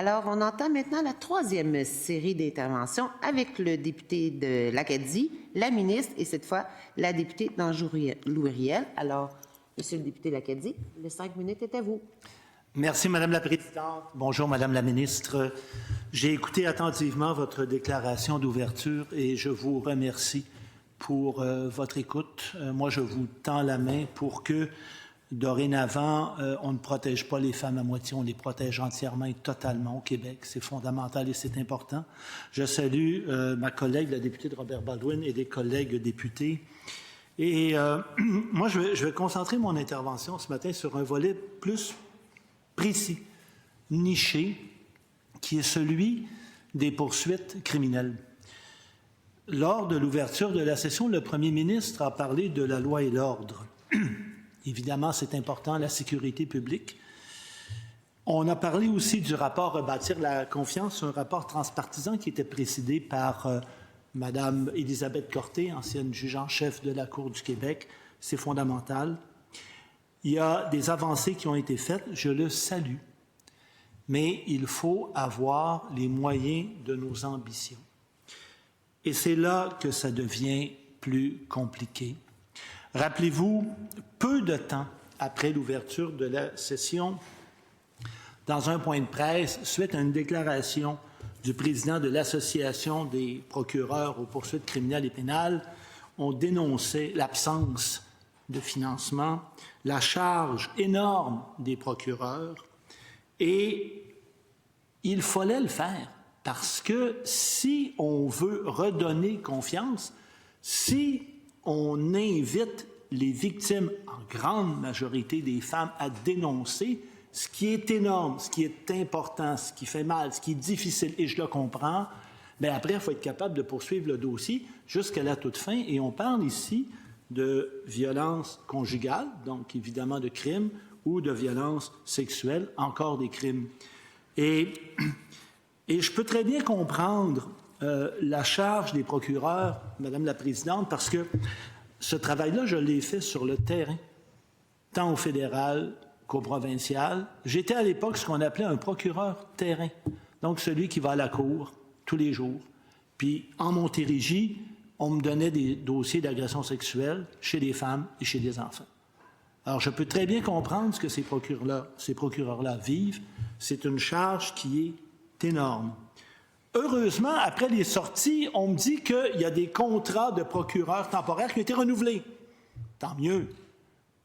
Alors, on entend maintenant la troisième série d'interventions avec le député de l'Acadie, la ministre et cette fois la députée d'Anjou-Louis-Riel. Alors, Monsieur le député de l'Acadie, les 5 minutes est à vous. Merci, Madame la Présidente. Bonjour, Madame la Ministre. J'ai écouté attentivement votre déclaration d'ouverture et je vous remercie pour votre écoute. Moi, je vous tends la main pour que, dorénavant, on ne protège pas les femmes à moitié, on les protège entièrement et totalement au Québec. C'est fondamental et c'est important. Je salue ma collègue, la députée de Robert Baldwin, et des collègues députés. Et moi, je vais concentrer mon intervention ce matin sur un volet plus précis, niché, qui est celui des poursuites criminelles. Lors de l'ouverture de la session, le premier ministre a parlé de la loi et l'ordre. Évidemment, c'est important, la sécurité publique. On a parlé aussi du rapport Rebâtir la confiance, un rapport transpartisan qui était présidé par Mme Élisabeth Corté, ancienne juge en chef de la Cour du Québec. C'est fondamental. Il y a des avancées qui ont été faites, je le salue, mais il faut avoir les moyens de nos ambitions. Et c'est là que ça devient plus compliqué. Rappelez-vous, peu de temps après l'ouverture de la session, dans un point de presse, suite à une déclaration du président de l'Association des procureurs aux poursuites criminelles et pénales, on dénonçait l'absence de financement, la charge énorme des procureurs, et il fallait le faire parce que si on veut redonner confiance, si on invite les victimes, en grande majorité des femmes, à dénoncer ce qui est énorme, ce qui est important, ce qui fait mal, ce qui est difficile, et je le comprends, bien après, il faut être capable de poursuivre le dossier jusqu'à la toute fin, et on parle ici de violence conjugale, donc évidemment de crimes, ou de violence sexuelle, encore des crimes. Et je peux très bien comprendre la charge des procureurs, Madame la Présidente, parce que ce travail-là, je l'ai fait sur le terrain, tant au fédéral qu'au provincial. J'étais à l'époque ce qu'on appelait un procureur terrain, donc celui qui va à la cour tous les jours. Puis en Montérégie, on me donnait des dossiers d'agression sexuelle chez des femmes et chez des enfants. Alors, je peux très bien comprendre ce que ces procureurs-là vivent. C'est une charge qui est énorme. Heureusement, après les sorties, on me dit qu'il y a des contrats de procureurs temporaires qui ont été renouvelés. Tant mieux.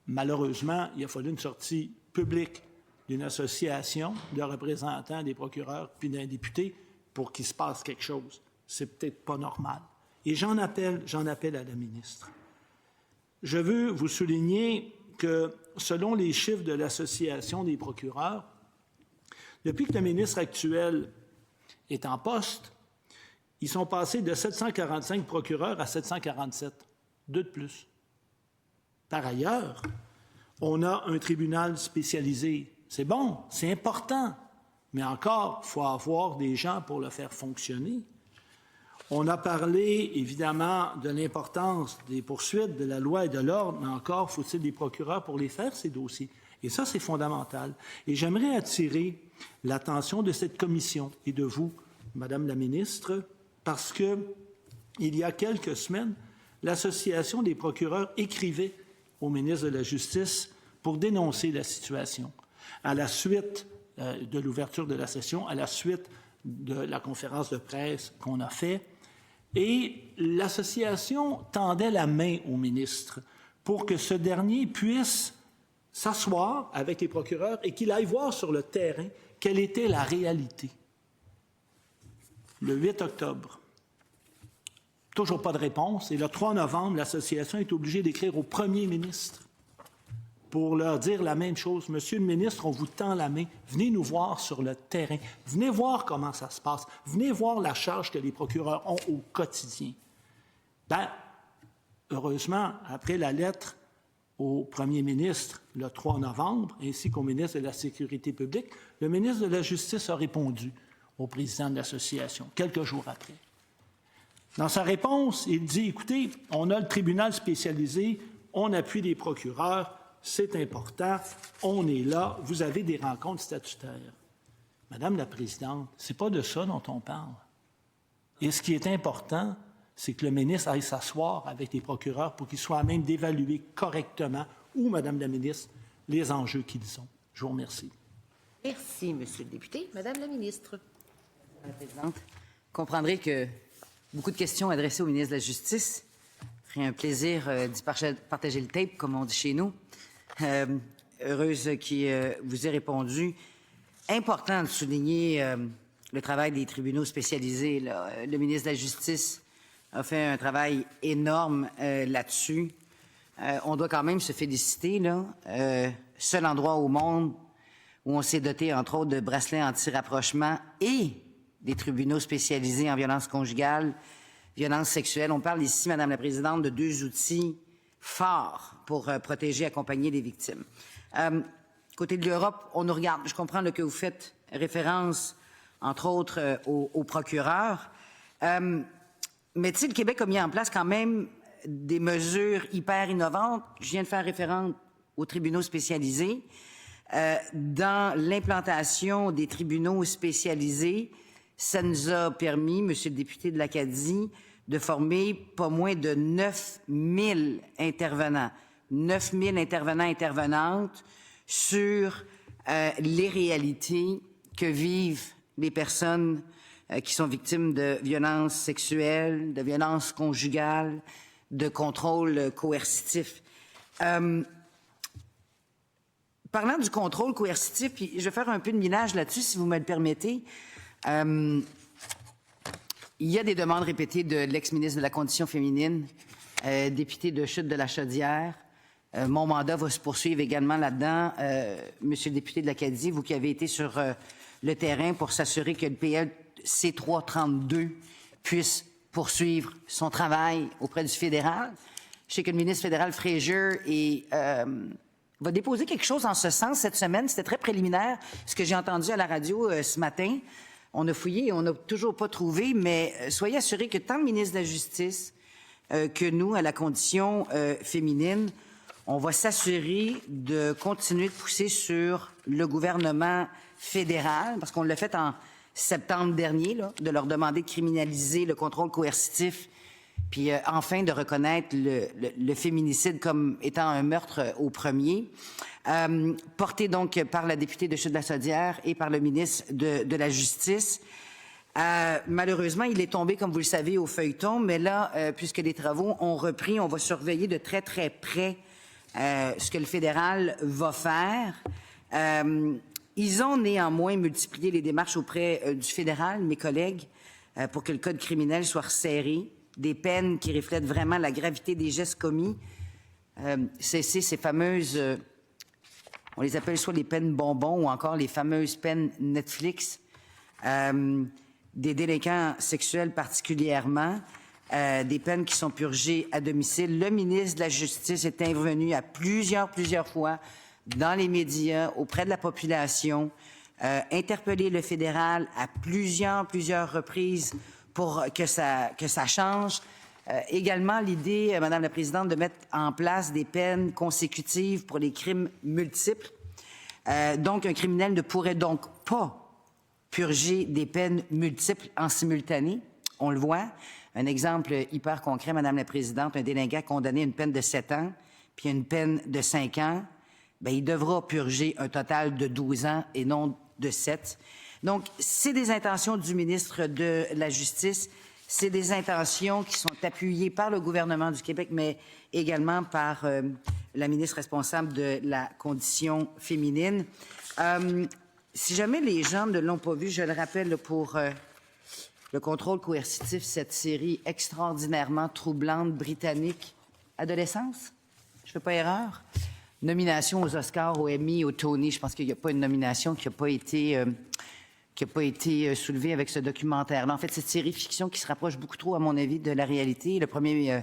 Malheureusement, il a fallu une sortie publique d'une association de représentants des procureurs puis d'un député pour qu'il se passe quelque chose. C'est peut-être pas normal. Et j'en appelle à la ministre. Je veux vous souligner que, selon les chiffres de l'Association des procureurs, depuis que le ministre actuel est en poste, ils sont passés de 745 procureurs à 747, 2 de plus. Par ailleurs, on a un tribunal spécialisé. C'est bon, c'est important, mais encore, il faut avoir des gens pour le faire fonctionner. On a parlé, évidemment, de l'importance des poursuites, de la loi et de l'ordre, mais encore, faut-il des procureurs pour les faire, ces dossiers. Et ça, c'est fondamental. Et j'aimerais attirer l'attention de cette commission et de vous, Madame la ministre, parce que, il y a quelques semaines, l'Association des procureurs écrivait au ministre de la Justice pour dénoncer la situation. À la suite de l'ouverture de la session, à la suite de la conférence de presse qu'on a faite, et l'association tendait la main au ministre pour que ce dernier puisse s'asseoir avec les procureurs et qu'il aille voir sur le terrain quelle était la réalité. Le 8 octobre, toujours pas de réponse, et le 3 novembre, l'association est obligée d'écrire au premier ministre pour leur dire la même chose. Monsieur le ministre, on vous tend la main. Venez nous voir sur le terrain. Venez voir comment ça se passe. Venez voir la charge que les procureurs ont au quotidien. Bien, heureusement, après la lettre au premier ministre le 3 novembre, ainsi qu'au ministre de la Sécurité publique, le ministre de la Justice a répondu au président de l'association, quelques jours après. Dans sa réponse, il dit, écoutez, on a le tribunal spécialisé, on appuie les procureurs, c'est important, on est là, vous avez des rencontres statutaires. Madame la Présidente, c'est pas de ça dont on parle. Et ce qui est important, c'est que le ministre aille s'asseoir avec les procureurs pour qu'ils soient à même d'évaluer correctement, ou, Madame la ministre, les enjeux qu'ils ont. Je vous remercie. Merci, Monsieur le député. Madame la ministre. Madame la Présidente, vous comprendrez que beaucoup de questions adressées au ministre de la Justice. Ce serait un plaisir d'y partager le tape, comme on dit chez nous. Heureuse qui vous ait répondu. Important de souligner le travail des tribunaux spécialisés. Là. Le ministre de la Justice a fait un travail énorme là-dessus. On doit quand même se féliciter. Là. Seul endroit au monde où on s'est doté, entre autres, de bracelets anti-rapprochement et des tribunaux spécialisés en violence conjugale, violence sexuelle. On parle ici, Madame la Présidente, de 2 outils forts pour protéger et accompagner les victimes. Côté de l'Europe, on nous regarde. Je comprends là, que vous faites référence, entre autres, aux procureurs. Mais tu sais, le Québec a mis en place quand même des mesures hyper innovantes. Je viens de faire référence aux tribunaux spécialisés. Dans l'implantation des tribunaux spécialisés, ça nous a permis, Monsieur le député de l'Acadie, de former pas moins de 9000 intervenants. 9000 intervenants, intervenantes sur les réalités que vivent les personnes qui sont victimes de violences sexuelles, de violences conjugales, de contrôle coercitif. Parlant du contrôle coercitif, puis je vais faire un peu de minage là-dessus, si vous me le permettez. Il y a des demandes répétées de l'ex-ministre de la Condition féminine, député de Chute de la Chaudière. Mon mandat va se poursuivre également là-dedans. Monsieur le député de l'Acadie, vous qui avez été sur le terrain pour s'assurer que le PL C332 puisse poursuivre son travail auprès du fédéral. Je sais que le ministre fédéral Fraser va déposer quelque chose en ce sens cette semaine. C'était très préliminaire, ce que j'ai entendu à la radio ce matin. On a fouillé et on n'a toujours pas trouvé, mais soyez assurés que tant le ministre de la Justice que nous, à la Condition féminine, on va s'assurer de continuer de pousser sur le gouvernement fédéral, parce qu'on l'a fait en septembre dernier, là, de leur demander de criminaliser le contrôle coercitif, puis enfin de reconnaître le féminicide comme étant un meurtre au premier, porté donc par la députée de Chute-de-la-Chaudière et par le ministre de la Justice. Malheureusement, il est tombé, comme vous le savez, au feuilleton, mais là, puisque les travaux ont repris, on va surveiller de très, très près ce que le fédéral va faire. Ils ont néanmoins multiplié les démarches auprès du fédéral, mes collègues, pour que le code criminel soit resserré, des peines qui reflètent vraiment la gravité des gestes commis. Cesser ces fameuses, on les appelle soit les peines bonbons ou encore les fameuses peines Netflix, des délinquants sexuels particulièrement, des peines qui sont purgées à domicile. Le ministre de la Justice est intervenu à plusieurs fois dans les médias, auprès de la population, interpellé le fédéral à plusieurs reprises pour que ça change. Également, l'idée, Madame la Présidente, de mettre en place des peines consécutives pour les crimes multiples. Donc, un criminel ne pourrait donc pas purger des peines multiples en simultané. On le voit. Un exemple hyper concret, Madame la Présidente, un délinquant condamné à une peine de 7 ans, puis une peine de 5 ans, bien, il devra purger un total de 12 ans et non de 7. Donc, c'est des intentions du ministre de la Justice, c'est des intentions qui sont appuyées par le gouvernement du Québec, mais également par la ministre responsable de la Condition féminine. Si jamais les gens ne l'ont pas vu, je le rappelle pour le contrôle coercitif, cette série extraordinairement troublante britannique, Adolescence, je ne fais pas erreur, nomination aux Oscars, aux Emmy, aux Tony. Je pense qu'il n'y a pas une nomination qui n'a pas été soulevée avec ce documentaire-là. En fait, cette série fiction qui se rapproche beaucoup trop, à mon avis, de la réalité. Le premier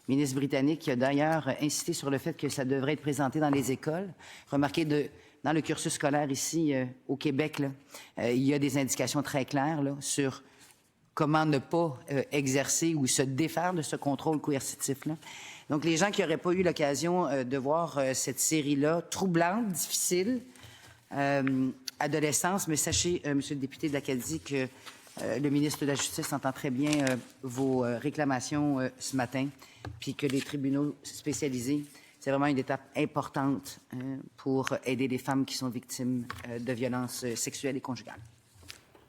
ministre britannique qui a d'ailleurs insisté sur le fait que ça devrait être présenté dans les écoles. Remarquez, dans le cursus scolaire ici, au Québec, là, il y a des indications très claires là, sur comment ne pas exercer ou se défaire de ce contrôle coercitif-là. Donc, les gens qui n'auraient pas eu l'occasion de voir cette série-là, troublante, difficile, adolescence, mais sachez, Monsieur le député de l'Acadie, que le ministre de la Justice entend très bien vos réclamations ce matin, puis que les tribunaux spécialisés, c'est vraiment une étape importante pour aider les femmes qui sont victimes de violences sexuelles et conjugales.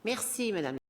Merci, Madame.